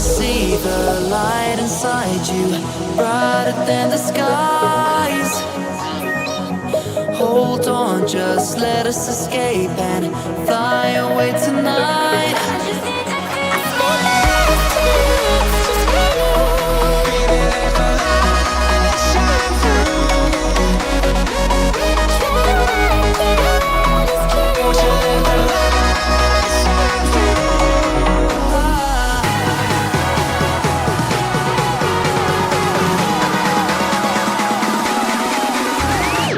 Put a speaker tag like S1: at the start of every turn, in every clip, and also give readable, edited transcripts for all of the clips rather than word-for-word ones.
S1: see the light inside you, brighter than the skies. Hold on, just let us escape and fly away tonight.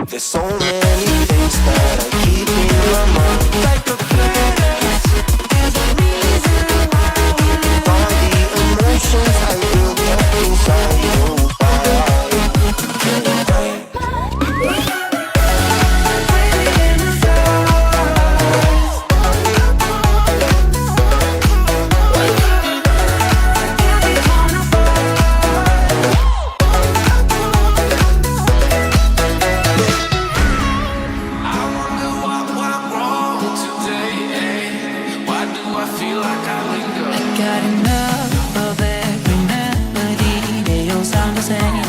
S2: There's so many things that I keep in my mind, like a past. There's a reason why all the emotions I built up inside you.
S1: Got enough of every melody, they all sound the same.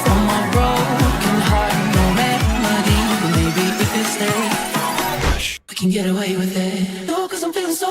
S1: From my broken heart, no remedy, but maybe if you stay, we can get away with it. No, 'cause I'm feeling so